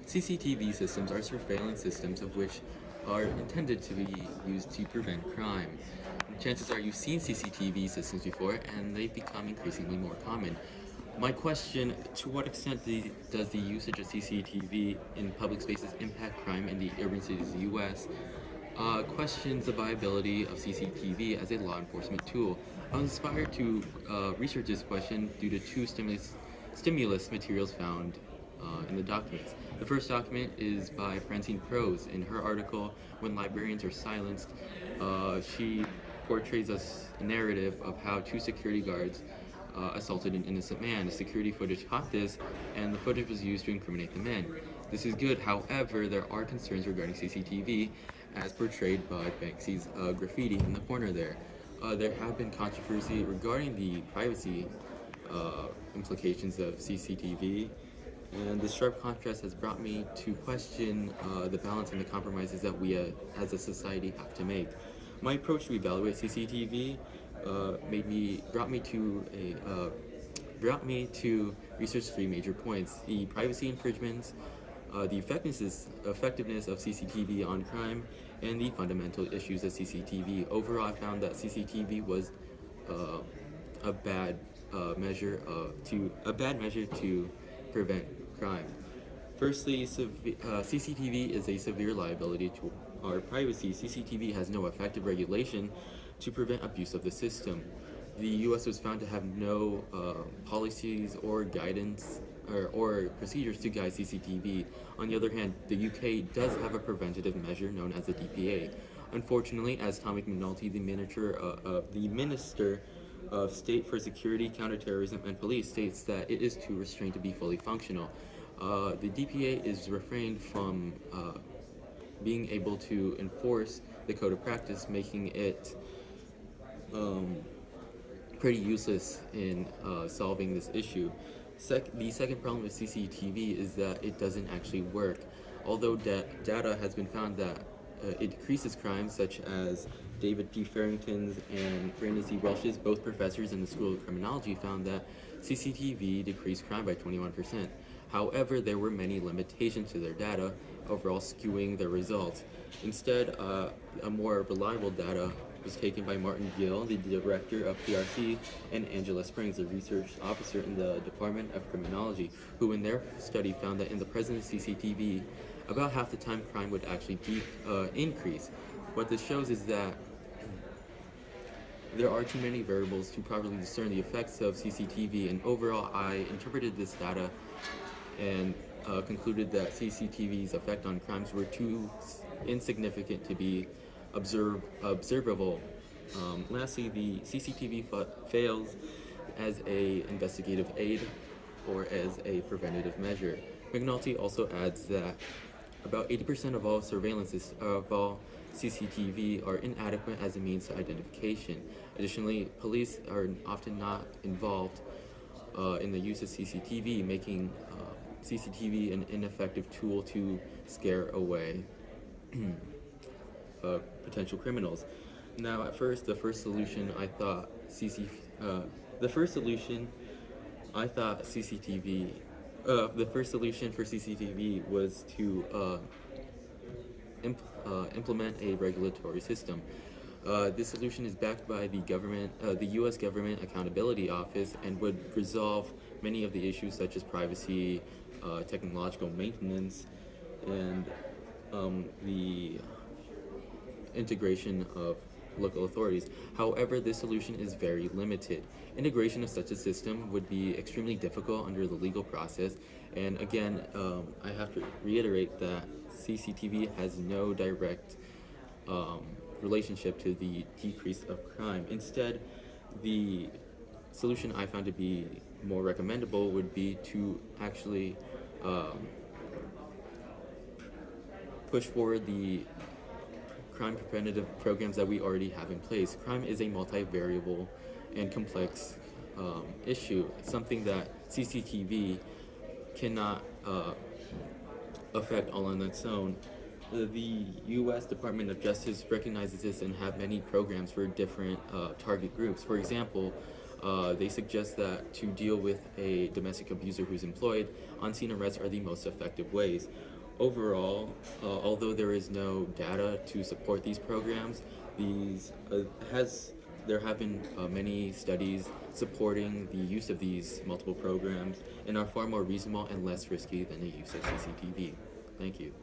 CCTV systems are surveillance systems of which are intended to be used to prevent crime. Chances are you've seen CCTV systems before, and they've become increasingly more common. My question, to what extent does the usage of CCTV in public spaces impact crime in the urban cities of the U.S.? Questions the viability of CCTV as a law enforcement tool. I was inspired to research this question due to two stimulus materials found in the documents. The first document is by Francine Prose. In her article, When Librarians Are Silenced, she portrays a narrative of how two security guards assaulted an innocent man. The security footage caught this, and the footage was used to incriminate the men. This is good. However, there are concerns regarding CCTV, as portrayed by Banksy's graffiti in the corner there. There have been controversy regarding the privacy implications of CCTV, and this sharp contrast has brought me to question the balance and the compromises that we as a society have to make. My approach to evaluate CCTV brought me to research three major points: the privacy infringements, the effectiveness of CCTV on crime, and the fundamental issues of CCTV. Overall, I found that CCTV was a bad measure to prevent crime. Firstly, CCTV is a severe liability to our privacy. CCTV has no effective regulation to prevent abuse of the system. The U.S. was found to have no policies or guidance or procedures to guide CCTV. On the other hand, the UK does have a preventative measure known as the DPA. Unfortunately, as Tommy McNulty, the Minister of State for Security, Counterterrorism, and Police, states that it is too restrained to be fully functional. The DPA is refrained from being able to enforce the code of practice, making it pretty useless in solving this issue. The second problem with CCTV is that it doesn't actually work. Although data has been found that it decreases crime, such as David P. Farrington's and Brandon Z. Welch's, both professors in the School of Criminology, found that CCTV decreased crime by 21%. However, there were many limitations to their data, overall skewing their results. Instead, a more reliable data was taken by Martin Gill, the director of PRC, and Angela Springs, the research officer in the Department of Criminology, who in their study found that in the presence of CCTV, about half the time crime would actually increase. What this shows is that there are too many variables to properly discern the effects of CCTV, and overall I interpreted this data and concluded that CCTV's effect on crimes were too insignificant to be observable. Lastly, the CCTV fails as a investigative aid or as a preventative measure. McNulty also adds that about 80% of all CCTV are inadequate as a means to identification. Additionally, police are often not involved in the use of CCTV, making CCTV an ineffective tool to scare away potential criminals. Now, at first, the first solution for CCTV was to implement a regulatory system. This solution is backed by the U.S. Government Accountability Office, and would resolve many of the issues such as privacy, technological maintenance, and the integration of local authorities. However, this solution is very limited. Integration of such a system would be extremely difficult under the legal process, and again, I have to reiterate that CCTV has no direct relationship to the decrease of crime. Instead, the solution I found to be more recommendable would be to actually push forward the crime preventative programs that we already have in place. Crime is a multivariable and complex issue, something that CCTV cannot affect all on its own. The U.S. Department of Justice recognizes this and have many programs for different target groups. For example, they suggest that to deal with a domestic abuser who's employed, on-scene arrests are the most effective ways. Overall, although there is no data to support these programs, these has there have been many studies supporting the use of these multiple programs and are far more reasonable and less risky than the use of CCTV. Thank you.